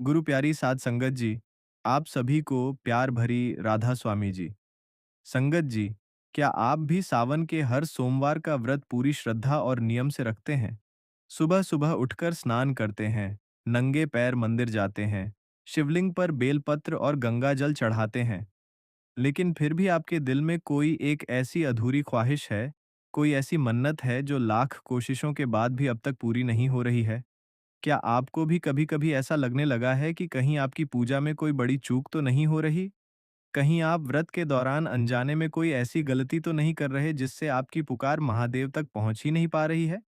गुरु प्यारी साध संगत जी, आप सभी को प्यार भरी राधा स्वामी जी। संगत जी, क्या आप भी सावन के हर सोमवार का व्रत पूरी श्रद्धा और नियम से रखते हैं? सुबह सुबह उठकर स्नान करते हैं, नंगे पैर मंदिर जाते हैं, शिवलिंग पर बेलपत्र और गंगा जल चढ़ाते हैं, लेकिन फिर भी आपके दिल में कोई एक ऐसी अधूरी ख्वाहिश है, कोई ऐसी मन्नत है जो लाख कोशिशों के बाद भी अब तक पूरी नहीं हो रही है? क्या आपको भी कभी-कभी ऐसा लगने लगा है कि कहीं आपकी पूजा में कोई बड़ी चूक तो नहीं हो रही? कहीं आप व्रत के दौरान अनजाने में कोई ऐसी गलती तो नहीं कर रहे जिससे आपकी पुकार महादेव तक पहुंच ही नहीं पा रही है?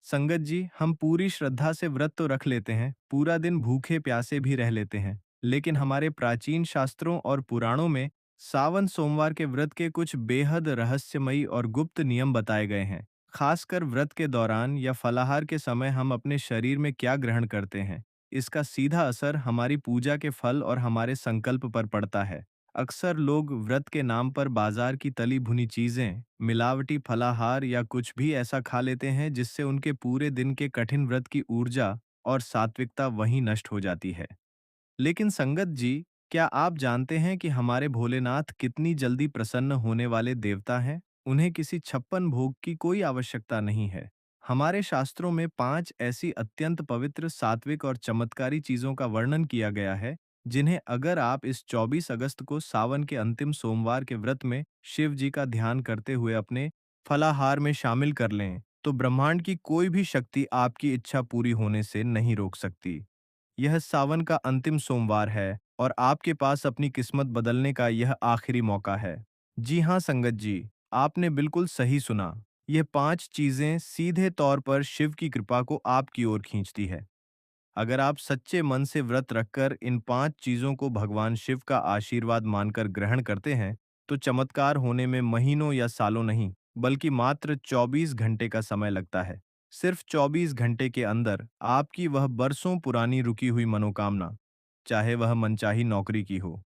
संगत जी, हम पूरी श्रद्धा से व्रत तो रख लेते हैं, पूरा दिन भूखे प्यासे भी रह लेते हैं, लेकिन हमारे प्राचीन शास्त्रों और पुराणों में सावन सोमवार के व्रत के कुछ बेहद रहस्यमयी और गुप्त नियम बताए गए हैं। खासकर व्रत के दौरान या फलाहार के समय हम अपने शरीर में क्या ग्रहण करते हैं, इसका सीधा असर हमारी पूजा के फल और हमारे संकल्प पर पड़ता है। अक्सर लोग व्रत के नाम पर बाजार की तली भुनी चीजें, मिलावटी फलाहार या कुछ भी ऐसा खा लेते हैं जिससे उनके पूरे दिन के कठिन व्रत की ऊर्जा और सात्विकता वहीं नष्ट हो जाती है। लेकिन संगत जी, क्या आप जानते हैं कि हमारे भोलेनाथ कितनी जल्दी प्रसन्न होने वाले देवता हैं? उन्हें किसी छप्पन भोग की कोई आवश्यकता नहीं है। हमारे शास्त्रों में 5 ऐसी अत्यंत पवित्र, सात्विक और चमत्कारी चीजों का वर्णन किया गया है, जिन्हें अगर आप इस 24 अगस्त को सावन के अंतिम सोमवार के व्रत में शिव जी का ध्यान करते हुए अपने फलाहार में शामिल कर लें, तो ब्रह्मांड की कोई भी शक्ति आपकी इच्छा पूरी होने से नहीं रोक सकती। यह सावन का अंतिम सोमवार है और आपके पास अपनी किस्मत बदलने का यह आखिरी मौका है। जी हाँ संगत जी, आपने बिल्कुल सही सुना। यह 5 चीजें सीधे तौर पर शिव की कृपा को आपकी ओर खींचती है। अगर आप सच्चे मन से व्रत रखकर इन 5 चीजों को भगवान शिव का आशीर्वाद मानकर ग्रहण करते हैं, तो चमत्कार होने में महीनों या सालों नहीं, बल्कि मात्र 24 घंटे का समय लगता है। सिर्फ 24 घंटे के अंदर आपकी वह बरसों पुरानी रुकी हुई मनोकामना, चाहे वह मनचाही नौकरी की हो,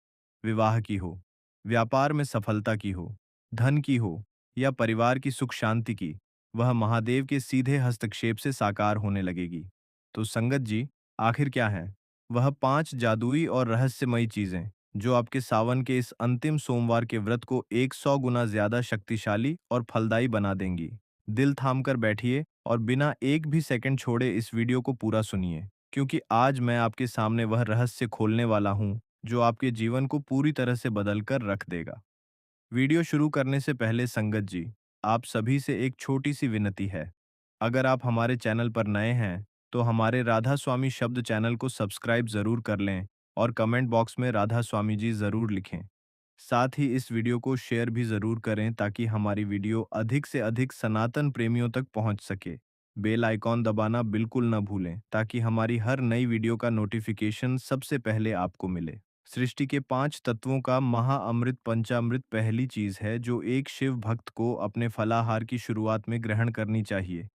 विवाह की हो, व्यापार में सफलता की हो, धन की हो या परिवार की सुख शांति की, वह महादेव के सीधे हस्तक्षेप से साकार होने लगेगी। तो संगत जी, आखिर क्या है वह 5 जादुई और रहस्यमयी चीजें जो आपके सावन के इस अंतिम सोमवार के व्रत को 100 गुना ज्यादा शक्तिशाली और फलदायी बना देंगी? दिल थामकर बैठिए और बिना एक भी सेकंड छोड़े इस वीडियो को पूरा सुनिए, क्योंकि आज मैं आपके सामने वह रहस्य खोलने वाला हूं जो आपके जीवन को पूरी तरह से बदल कर रख देगा। वीडियो शुरू करने से पहले संगत जी, आप सभी से एक छोटी सी विनती है। अगर आप हमारे चैनल पर नए हैं, तो हमारे राधा स्वामी शब्द चैनल को सब्सक्राइब जरूर कर लें और कमेंट बॉक्स में राधा स्वामी जी जरूर लिखें। साथ ही इस वीडियो को शेयर भी जरूर करें ताकि हमारी वीडियो अधिक से अधिक सनातन प्रेमियों तक पहुंच सके। बेल आइकॉन दबाना बिल्कुल न भूलें ताकि हमारी हर नई वीडियो का नोटिफिकेशन सबसे पहले आपको मिले। सृष्टि के 5 तत्वों का महाअमृत पंचामृत पहली चीज है जो एक शिव भक्त को अपने फलाहार की शुरुआत में ग्रहण करनी चाहिए।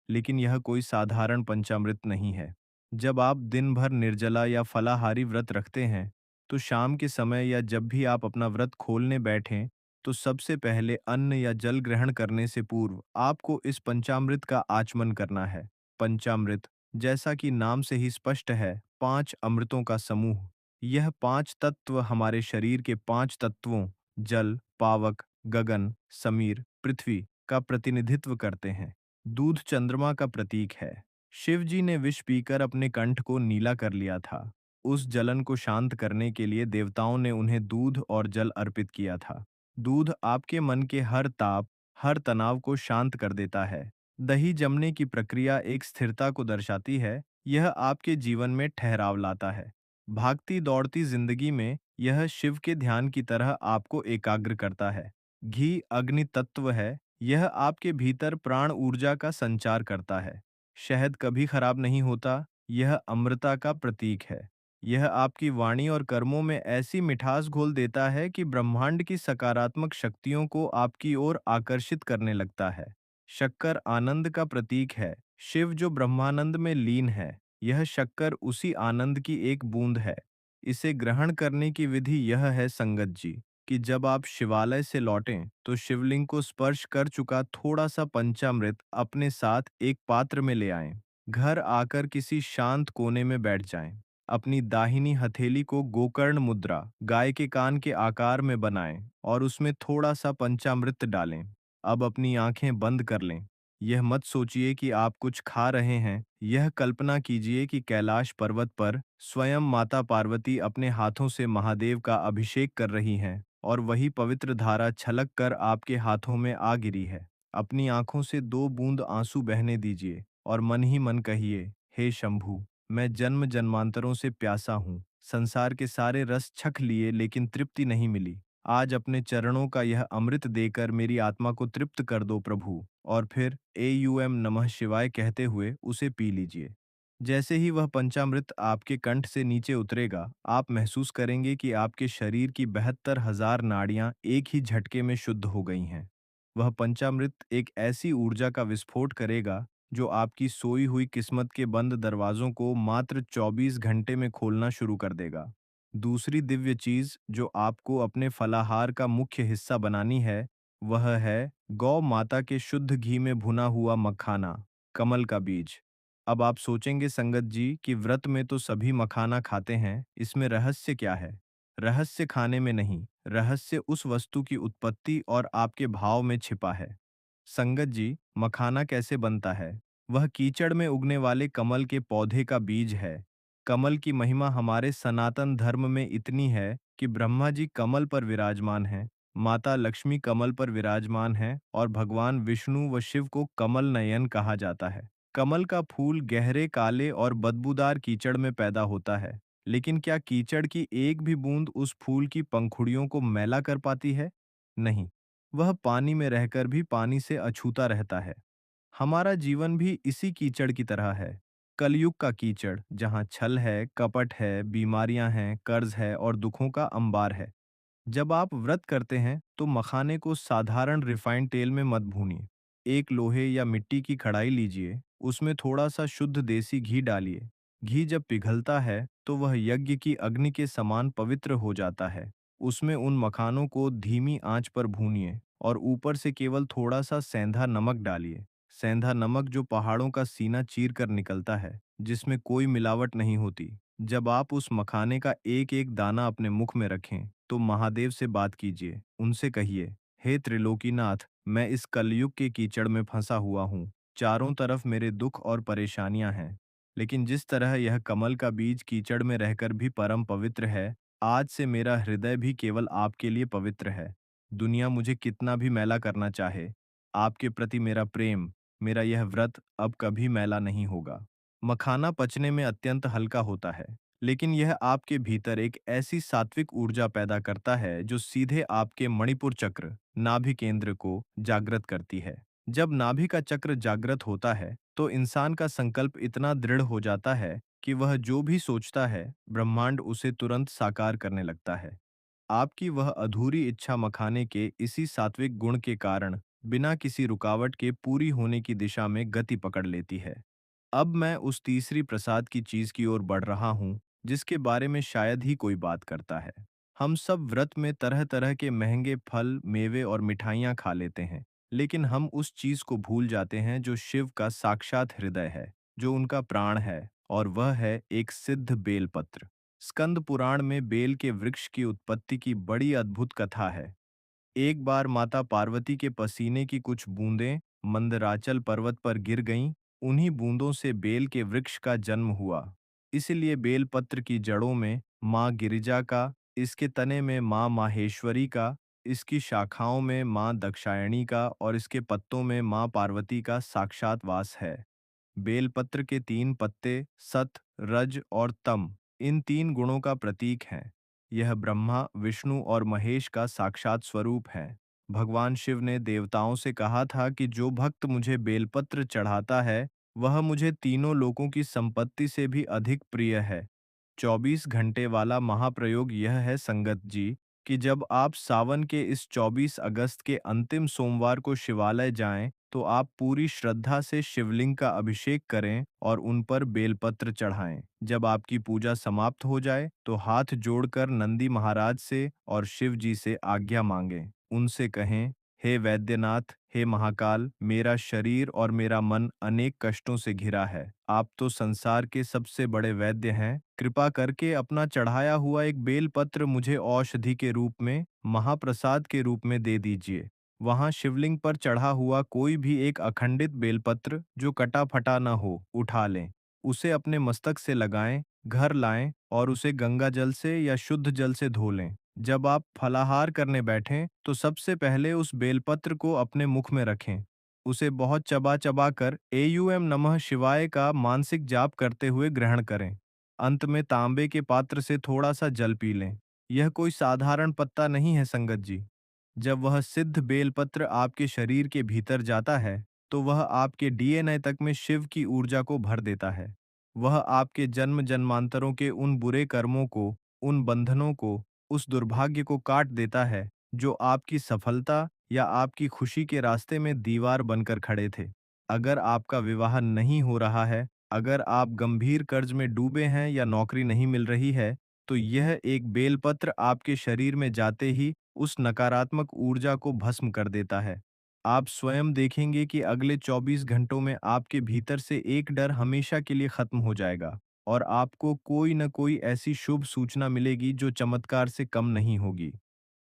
लेकिन यह कोई साधारण पंचामृत नहीं है। जब आप दिन भर निर्जला या फलाहारी व्रत रखते हैं, तो शाम के समय या जब भी आप अपना व्रत खोलने बैठें, तो सबसे पहले अन्न या जल ग्रहण करने से पूर्व आपको इस पंचामृत का आचमन करना है। पंचामृत, जैसा कि नाम से ही स्पष्ट है, 5 अमृतों का समूह। यह 5 तत्व हमारे शरीर के 5 तत्वों जल, पावक, गगन, समीर, पृथ्वी का प्रतिनिधित्व करते हैं। दूध चंद्रमा का प्रतीक है। शिव जी ने विष पीकर अपने कंठ को नीला कर लिया था। उस जलन को शांत करने के लिए देवताओं ने उन्हें दूध और जल अर्पित किया था। दूध आपके मन के हर ताप, हर तनाव को शांत कर देता है। दही जमने की प्रक्रिया एक स्थिरता को दर्शाती है, यह आपके जीवन में ठहराव लाता है। भागती दौड़ती जिंदगी में यह शिव के ध्यान की तरह आपको एकाग्र करता है। घी अग्नि तत्व है, यह आपके भीतर प्राण ऊर्जा का संचार करता है। शहद कभी खराब नहीं होता, यह अमृता का प्रतीक है। यह आपकी वाणी और कर्मों में ऐसी मिठास घोल देता है कि ब्रह्मांड की सकारात्मक शक्तियों को आपकी ओर आकर्षित करने लगता है। शक्कर आनंद का प्रतीक है। शिव जो ब्रह्मानंद में लीन है, यह शक्कर उसी आनंद की एक बूंद है। इसे ग्रहण करने की विधि यह है संगत जी, कि जब आप शिवालय से लौटें तो शिवलिंग को स्पर्श कर चुका थोड़ा सा पंचामृत अपने साथ एक पात्र में ले आएं। घर आकर किसी शांत कोने में बैठ जाएं। अपनी दाहिनी हथेली को गोकर्ण मुद्रा गाय के कान के आकार में बनाएं और उसमें थोड़ा सा पंचामृत डालें। अब अपनी आंखें बंद कर लें। यह मत सोचिए कि आप कुछ खा रहे हैं, यह कल्पना कीजिए कि कैलाश पर्वत पर स्वयं माता पार्वती अपने हाथों से महादेव का अभिषेक कर रही हैं और वही पवित्र धारा छलक कर आपके हाथों में आ गिरी है। अपनी आंखों से 2 बूंद आंसू बहने दीजिए और मन ही मन कहिए, हे शंभू, मैं जन्म जन्मांतरों से प्यासा हूँ, संसार के सारे रस चख लिए लेकिन तृप्ति नहीं मिली। आज अपने चरणों का यह अमृत देकर मेरी आत्मा को तृप्त कर दो प्रभु। और फिर एयूएम नमः शिवाय कहते हुए उसे पी लीजिए। जैसे ही वह पंचामृत आपके कंठ से नीचे उतरेगा, आप महसूस करेंगे कि आपके शरीर की 72,000 नाड़ियां एक ही झटके में शुद्ध हो गई हैं। वह पंचामृत एक ऐसी ऊर्जा का विस्फोट करेगा जो आपकी सोई हुई किस्मत के बंद दरवाजों को मात्र 24 घंटे में खोलना शुरू कर देगा। दूसरी दिव्य चीज जो आपको अपने फलाहार का मुख्य हिस्सा बनानी है, वह है गौ माता के शुद्ध घी में भुना हुआ मखाना, कमल का बीज। अब आप सोचेंगे संगत जी कि व्रत में तो सभी मखाना खाते हैं, इसमें रहस्य क्या है? रहस्य खाने में नहीं, रहस्य उस वस्तु की उत्पत्ति और आपके भाव में छिपा है। संगत जी, मखाना कैसे बनता है? वह कीचड़ में उगने वाले कमल के पौधे का बीज है। कमल की महिमा हमारे सनातन धर्म में इतनी है कि ब्रह्मा जी कमल पर विराजमान हैं, माता लक्ष्मी कमल पर विराजमान हैं और भगवान विष्णु व शिव को कमल नयन कहा जाता है। कमल का फूल गहरे काले और बदबूदार कीचड़ में पैदा होता है, लेकिन क्या कीचड़ की एक भी बूंद उस फूल की पंखुड़ियों को मैला कर पाती है? नहीं, वह पानी में रहकर भी पानी से अछूता रहता है। हमारा जीवन भी इसी कीचड़ की तरह है। कलयुग का कीचड़, जहाँ छल है, कपट है, बीमारियां हैं, कर्ज है और दुखों का अंबार है। जब आप व्रत करते हैं तो मखाने को साधारण रिफाइंड तेल में मत भूनिए। एक लोहे या मिट्टी की कढ़ाई लीजिए, उसमें थोड़ा सा शुद्ध देसी घी डालिए। घी जब पिघलता है तो वह यज्ञ की अग्नि के समान पवित्र हो जाता है। उसमें उन मखानों को धीमी आंच पर भूनिए और ऊपर से केवल थोड़ा सा सेंधा नमक डालिए। सेंधा नमक जो पहाड़ों का सीना चीर कर निकलता है, जिसमें कोई मिलावट नहीं होती। जब आप उस मखाने का एक एक दाना अपने मुख में रखें तो महादेव से बात कीजिए, उनसे कहिए, हे त्रिलोकीनाथ, मैं इस कलयुग के कीचड़ में फंसा हुआ हूँ। चारों तरफ मेरे दुख और परेशानियां हैं, लेकिन जिस तरह यह कमल का बीज कीचड़ में रहकर भी परम पवित्र है, आज से मेरा हृदय भी केवल आपके लिए पवित्र है। दुनिया मुझे कितना भी मैला करना चाहे, आपके प्रति मेरा प्रेम, मेरा यह व्रत अब कभी मैला नहीं होगा। मखाना पचने में अत्यंत हल्का होता है, लेकिन यह आपके भीतर एक ऐसी सात्विक ऊर्जा पैदा करता है जो सीधे आपके मणिपुर चक्र, नाभि केंद्र को जागृत करती है। जब नाभि का चक्र जागृत होता है, तो इंसान का संकल्प इतना दृढ़ हो जाता है कि वह जो भी सोचता है, ब्रह्मांड उसे तुरंत साकार करने लगता है। आपकी वह अधूरी इच्छा मखाने के इसी सात्विक गुण के कारण बिना किसी रुकावट के पूरी होने की दिशा में गति पकड़ लेती है। अब मैं उस तीसरी प्रसाद की चीज की ओर बढ़ रहा हूं, जिसके बारे में शायद ही कोई बात करता है। हम सब व्रत में तरह तरह के महंगे फल, मेवे और मिठाइयाँ खा लेते हैं, लेकिन हम उस चीज को भूल जाते हैं जो शिव का साक्षात हृदय है, जो उनका प्राण है, और वह है एक सिद्ध बेलपत्र। स्कंद पुराण में बेल के वृक्ष की उत्पत्ति की बड़ी अद्भुत कथा है। एक बार माता पार्वती के पसीने की कुछ बूंदें मंदराचल पर्वत पर गिर गईं। उन्हीं बूंदों से बेल के वृक्ष का जन्म हुआ। इसलिए बेलपत्र की जड़ों में माँ गिरिजा का, इसके तने में माँ माहेश्वरी का, इसकी शाखाओं में माँ दक्षायणी का और इसके पत्तों में माँ पार्वती का साक्षात वास है। बेलपत्र के 3 पत्ते सत, रज और तम, इन 3 गुणों का प्रतीक हैं। यह ब्रह्मा, विष्णु और महेश का साक्षात स्वरूप है। भगवान शिव ने देवताओं से कहा था कि जो भक्त मुझे बेलपत्र चढ़ाता है, वह मुझे तीनों लोकों की संपत्ति से भी अधिक प्रिय है। 24 घंटे वाला महाप्रयोग यह है संगत जी, कि जब आप सावन के इस 24 अगस्त के अंतिम सोमवार को शिवालय जाएं, तो आप पूरी श्रद्धा से शिवलिंग का अभिषेक करें और उन पर बेलपत्र चढ़ाएं। जब आपकी पूजा समाप्त हो जाए, तो हाथ जोड़कर नंदी महाराज से और शिव जी से आज्ञा मांगें। उनसे कहें, हे वैद्यनाथ, हे महाकाल, मेरा शरीर और मेरा मन अनेक कष्टों से घिरा है। आप तो संसार के सबसे बड़े वैद्य हैं। कृपा करके अपना चढ़ाया हुआ एक बेलपत्र मुझे औषधि के रूप में, महाप्रसाद के रूप में दे दीजिए। वहां शिवलिंग पर चढ़ा हुआ कोई भी एक अखंडित बेलपत्र जो कटा फटा न हो, उठा लें। उसे अपने मस्तक से लगाएं, घर लाएं और उसे गंगा जल से या शुद्ध जल से धो लें। जब आप फलाहार करने बैठें तो सबसे पहले उस बेलपत्र को अपने मुख में रखें। उसे बहुत चबा चबा कर एयूएम नमः शिवाय का मानसिक जाप करते हुए ग्रहण करें। अंत में तांबे के पात्र से थोड़ा सा जल पी लें। यह कोई साधारण पत्ता नहीं है संगत जी। जब वह सिद्ध बेलपत्र आपके शरीर के भीतर जाता है, तो वह आपके डीएनए तक में शिव की ऊर्जा को भर देता है। वह आपके जन्म जन्मांतरों के उन बुरे कर्मों को, उन बंधनों को, उस दुर्भाग्य को काट देता है जो आपकी सफलता या आपकी खुशी के रास्ते में दीवार बनकर खड़े थे। अगर आपका विवाह नहीं हो रहा है, अगर आप गंभीर कर्ज में डूबे हैं या नौकरी नहीं मिल रही है, तो यह एक बेलपत्र आपके शरीर में जाते ही उस नकारात्मक ऊर्जा को भस्म कर देता है। आप स्वयं देखेंगे कि अगले 24 घंटों में आपके भीतर से एक डर हमेशा के लिए खत्म हो जाएगा और आपको कोई न कोई ऐसी शुभ सूचना मिलेगी जो चमत्कार से कम नहीं होगी।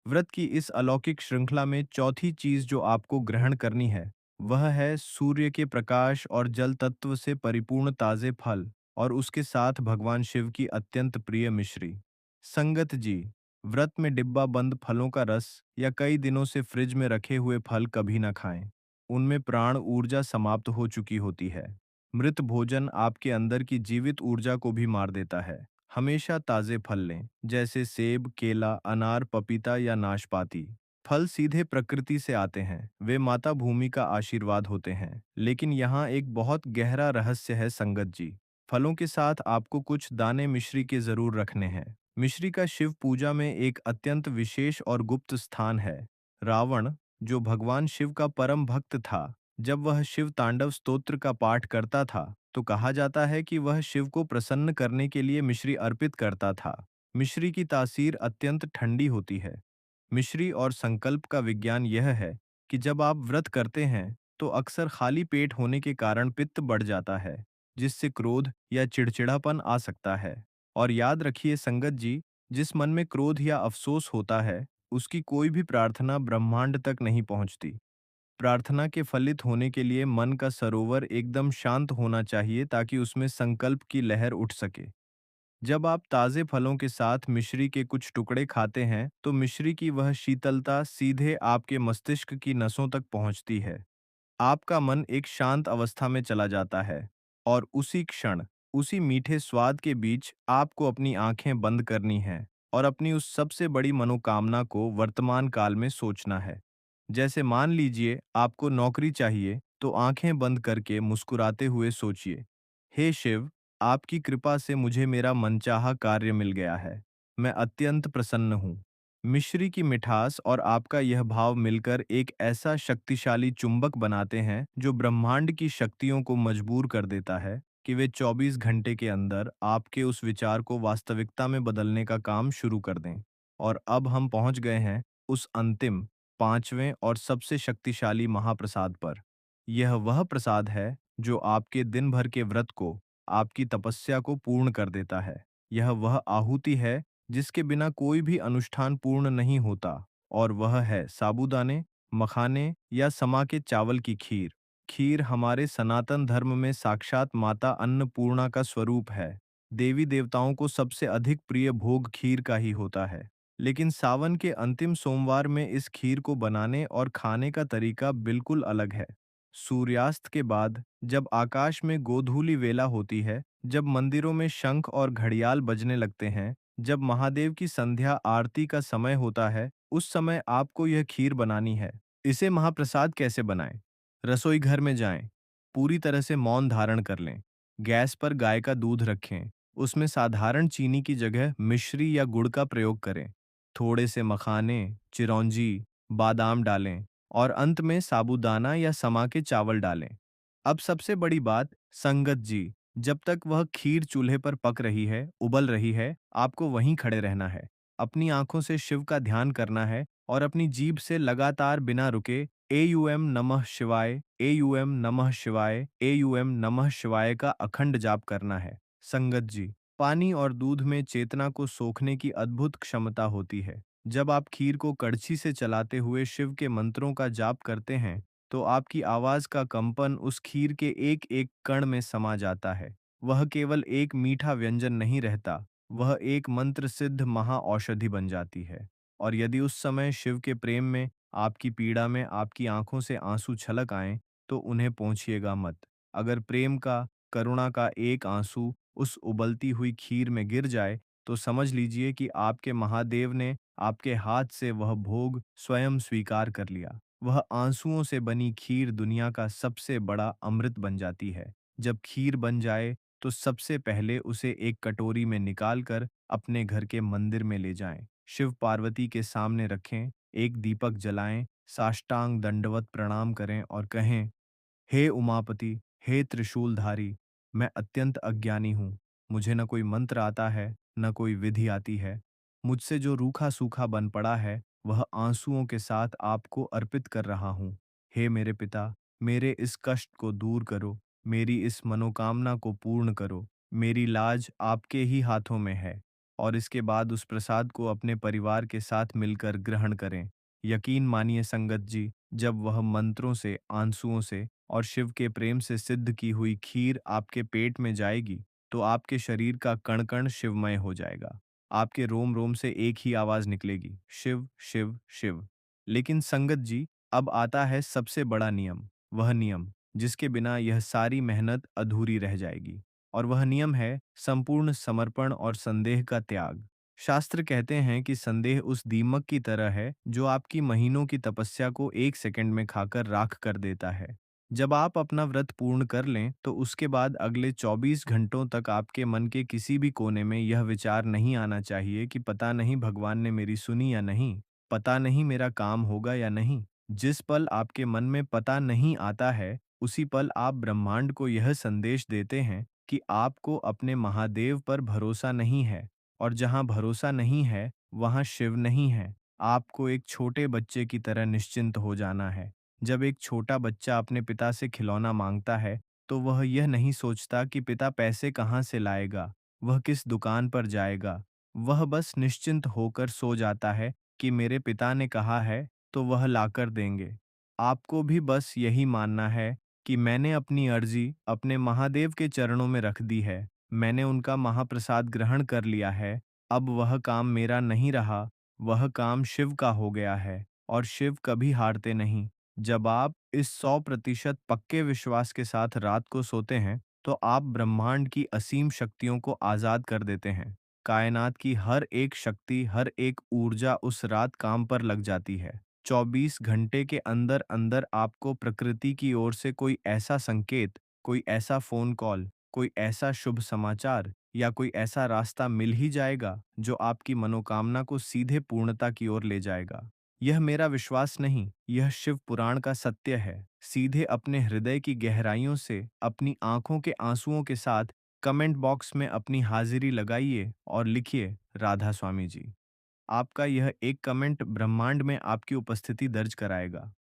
व्रत की इस अलौकिक श्रृंखला में चौथी चीज जो आपको ग्रहण करनी है, वह है सूर्य के प्रकाश और जल तत्व से परिपूर्ण ताजे फल और उसके साथ भगवान शिव की अत्यंत प्रिय मिश्री। संगत जी, व्रत में डिब्बा बंद फलों का रस या कई दिनों से फ्रिज में रखे हुए फल कभी ना खाएं। उनमें प्राण ऊर्जा समाप्त हो चुकी होती है। मृत भोजन आपके अंदर की जीवित ऊर्जा को भी मार देता है। हमेशा ताजे फल लें, जैसे सेब, केला, अनार, पपीता या नाशपाती। फल सीधे प्रकृति से आते हैं, वे माता भूमि का आशीर्वाद होते हैं। लेकिन यहाँ एक बहुत गहरा रहस्य है संगत जी। फलों के साथ आपको कुछ दाने मिश्री के जरूर रखने हैं। मिश्री का शिव पूजा में एक अत्यंत विशेष और गुप्त स्थान है। रावण, जो भगवान शिव का परम भक्त था, जब वह शिव तांडव स्तोत्र का पाठ करता था, तो कहा जाता है कि वह शिव को प्रसन्न करने के लिए मिश्री अर्पित करता था। मिश्री की तासीर अत्यंत ठंडी होती है। मिश्री और संकल्प का विज्ञान यह है कि जब आप व्रत करते हैं, तो अक्सर खाली पेट होने के कारण पित्त बढ़ जाता है, जिससे क्रोध या चिड़चिड़ापन आ सकता है। और याद रखिए संगत जी, जिस मन में क्रोध या अफसोस होता है, उसकी कोई भी प्रार्थना ब्रह्मांड तक नहीं पहुंचती। प्रार्थना के फलित होने के लिए मन का सरोवर एकदम शांत होना चाहिए ताकि उसमें संकल्प की लहर उठ सके। जब आप ताजे फलों के साथ मिश्री के कुछ टुकड़े खाते हैं, तो मिश्री की वह शीतलता सीधे आपके मस्तिष्क की नसों तक पहुंचती है। आपका मन एक शांत अवस्था में चला जाता है और उसी क्षण, उसी मीठे स्वाद के बीच आपको अपनी आंखें बंद करनी है और अपनी उस सबसे बड़ी मनोकामना को वर्तमान काल में सोचना है। जैसे मान लीजिए आपको नौकरी चाहिए, तो आंखें बंद करके मुस्कुराते हुए सोचिए, हे शिव, आपकी कृपा से मुझे मेरा मनचाहा कार्य मिल गया है। मैं अत्यंत प्रसन्न हूँ। मिश्री की मिठास और आपका यह भाव मिलकर एक ऐसा शक्तिशाली चुंबक बनाते हैं जो ब्रह्मांड की शक्तियों को मजबूर कर देता है कि वे 24 घंटे के अंदर आपके उस विचार को वास्तविकता में बदलने का काम शुरू कर दें। और अब हम पहुंच गए हैं उस अंतिम, पांचवें और सबसे शक्तिशाली महाप्रसाद पर। यह वह प्रसाद है जो आपके दिन भर के व्रत को, आपकी तपस्या को पूर्ण कर देता है। यह वह आहुति है जिसके बिना कोई भी अनुष्ठान पूर्ण नहीं होता, और वह है साबूदाने, मखाने या समा के चावल की खीर। खीर हमारे सनातन धर्म में साक्षात माता अन्नपूर्णा का स्वरूप है। देवी देवताओं को सबसे अधिक प्रिय भोग खीर का ही होता है। लेकिन सावन के अंतिम सोमवार में इस खीर को बनाने और खाने का तरीका बिल्कुल अलग है। सूर्यास्त के बाद, जब आकाश में गोधूली वेला होती है, जब मंदिरों में शंख और घड़ियाल बजने लगते हैं, जब महादेव की संध्या आरती का समय होता है, उस समय आपको यह खीर बनानी है। इसे महाप्रसाद कैसे बनाएं? रसोई घर में जाएं, पूरी तरह से मौन धारण कर लें, गैस पर गाय का दूध रखें, उसमें साधारण चीनी की जगह मिश्री या गुड़ का प्रयोग करें, थोड़े से मखाने, चिरौंजी, बादाम डालें और अंत में साबूदाना या समा के चावल डालें। अब सबसे बड़ी बात, संगत जी, जब तक वह खीर चूल्हे पर पक रही है, उबल रही है, आपको वहीं खड़े रहना है। अपनी आंखों से शिव का ध्यान करना है और अपनी जीभ से लगातार बिना रुके एयूएम नमः शिवाय, एयूएम नमः शिवाय, एयूएम नमः शिवाय का अखंड जाप करना है। संगत जी, पानी और दूध में चेतना को सोखने की अद्भुत क्षमता होती है। जब आप खीर को कड़छी से चलाते हुए शिव के मंत्रों का जाप करते हैं, तो आपकी आवाज का कंपन उस खीर के एक एक कण में समा जाता है। वह केवल एक मीठा व्यंजन नहीं रहता, वह एक मंत्र सिद्ध महाऔषधि बन जाती है। और यदि उस समय शिव के प्रेम में, आपकी पीड़ा में आपकी आंखों से आंसू छलक आएं, तो उन्हें पोंछिएगा मत। अगर प्रेम का, करुणा का एक आंसू उस उबलती हुई खीर में गिर जाए, तो समझ लीजिए कि आपके महादेव ने आपके हाथ से वह भोग स्वयं स्वीकार कर लिया। वह आंसुओं से बनी खीर दुनिया का सबसे बड़ा अमृत बन जाती है। जब खीर बन जाए, तो सबसे पहले उसे एक कटोरी में निकाल कर अपने घर के मंदिर में ले जाएं। शिव पार्वती के सामने रखें, एक दीपक जलाएं, साष्टांग दंडवत प्रणाम करें और कहें, हे उमापति, हे त्रिशूलधारी, मैं अत्यंत अज्ञानी हूँ। मुझे न कोई मंत्र आता है, न कोई विधि आती है। मुझसे जो रूखा सूखा बन पड़ा है, वह आंसुओं के साथ आपको अर्पित कर रहा हूँ। हे मेरे पिता, मेरे इस कष्ट को दूर करो, मेरी इस मनोकामना को पूर्ण करो। मेरी लाज आपके ही हाथों में है। और इसके बाद उस प्रसाद को अपने परिवार के साथ मिलकर ग्रहण करें। यकीन मानिए संगत जी, जब वह मंत्रों से, आंसुओं से और शिव के प्रेम से सिद्ध की हुई खीर आपके पेट में जाएगी, तो आपके शरीर का कण कण शिवमय हो जाएगा। आपके रोम रोम से एक ही आवाज निकलेगी, शिव शिव शिव। लेकिन संगत जी, अब आता है सबसे बड़ा नियम, वह नियम जिसके बिना यह सारी मेहनत अधूरी रह जाएगी। और वह नियम है संपूर्ण समर्पण और संदेह का त्याग। शास्त्र कहते हैं कि संदेह उस दीमक की तरह है जो आपकी महीनों की तपस्या को एक सेकंड में खाकर राख कर देता है। जब आप अपना व्रत पूर्ण कर लें, तो उसके बाद अगले 24 घंटों तक आपके मन के किसी भी कोने में यह विचार नहीं आना चाहिए कि पता नहीं भगवान ने मेरी सुनी या नहीं, पता नहीं मेरा काम होगा या नहीं। जिस पल आपके मन में पता नहीं आता है, उसी पल आप ब्रह्मांड को यह संदेश देते हैं कि आपको अपने महादेव पर भरोसा नहीं है। और जहाँ भरोसा नहीं है, वहाँ शिव नहीं है। आपको एक छोटे बच्चे की तरह निश्चिंत हो जाना है। जब एक छोटा बच्चा अपने पिता से खिलौना मांगता है, तो वह यह नहीं सोचता कि पिता पैसे कहाँ से लाएगा, वह किस दुकान पर जाएगा। वह बस निश्चिंत होकर सो जाता है कि मेरे पिता ने कहा है, तो वह लाकर देंगे। आपको भी बस यही मानना है कि मैंने अपनी अर्जी अपने महादेव के चरणों में रख दी है। मैंने उनका महाप्रसाद ग्रहण कर लिया है। अब वह काम मेरा नहीं रहा, वह काम शिव का हो गया है। और शिव कभी हारते नहीं। जब आप इस 100% पक्के विश्वास के साथ रात को सोते हैं, तो आप ब्रह्मांड की असीम शक्तियों को आजाद कर देते हैं। कायनात की हर एक शक्ति, हर एक ऊर्जा उस रात काम पर लग जाती है। 24 घंटे के अंदर अंदर आपको प्रकृति की ओर से कोई ऐसा संकेत, कोई ऐसा फोन कॉल, कोई ऐसा शुभ समाचार या कोई ऐसा रास्ता मिल ही जाएगा जो आपकी मनोकामना को सीधे पूर्णता की ओर ले जाएगा। यह मेरा विश्वास नहीं, यह शिव पुराण का सत्य है। सीधे अपने हृदय की गहराइयों से, अपनी आंखों के आंसुओं के साथ कमेंट बॉक्स में अपनी हाजिरी लगाइए और लिखिए, राधा स्वामी जी। आपका यह एक कमेंट ब्रह्मांड में आपकी उपस्थिति दर्ज कराएगा।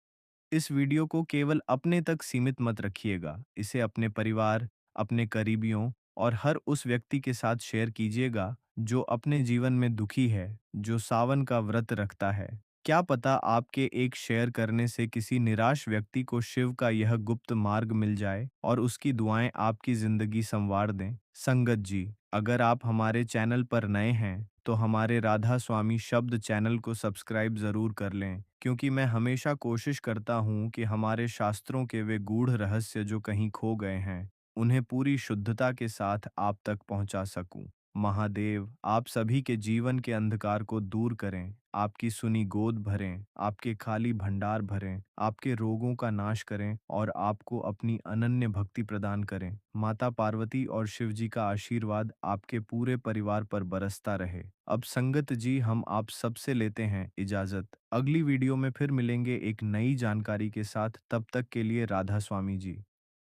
इस वीडियो को केवल अपने तक सीमित मत रखिएगा। इसे अपने परिवार, अपने करीबियों और हर उस व्यक्ति के साथ शेयर कीजिएगा जो अपने जीवन में दुखी है, जो सावन का व्रत रखता है। क्या पता आपके एक शेयर करने से किसी निराश व्यक्ति को शिव का यह गुप्त मार्ग मिल जाए और उसकी दुआएं आपकी जिंदगी संवार दें। संगत जी, अगर आप हमारे चैनल पर नए हैं, तो हमारे राधा स्वामी शब्द चैनल को सब्सक्राइब ज़रूर कर लें, क्योंकि मैं हमेशा कोशिश करता हूँ कि हमारे शास्त्रों के वे गूढ़ रहस्य जो कहीं खो गए हैं, उन्हें पूरी शुद्धता के साथ आप तक पहुँचा सकूँ। महादेव आप सभी के जीवन के अंधकार को दूर करें, आपकी सुनी गोद भरें, आपके खाली भंडार भरें, आपके रोगों का नाश करें और आपको अपनी अनन्य भक्ति प्रदान करें। माता पार्वती और शिव जी का आशीर्वाद आपके पूरे परिवार पर बरसता रहे। अब संगत जी, हम आप सबसे लेते हैं इजाजत। अगली वीडियो में फिर मिलेंगे एक नई जानकारी के साथ। तब तक के लिए राधा स्वामी जी।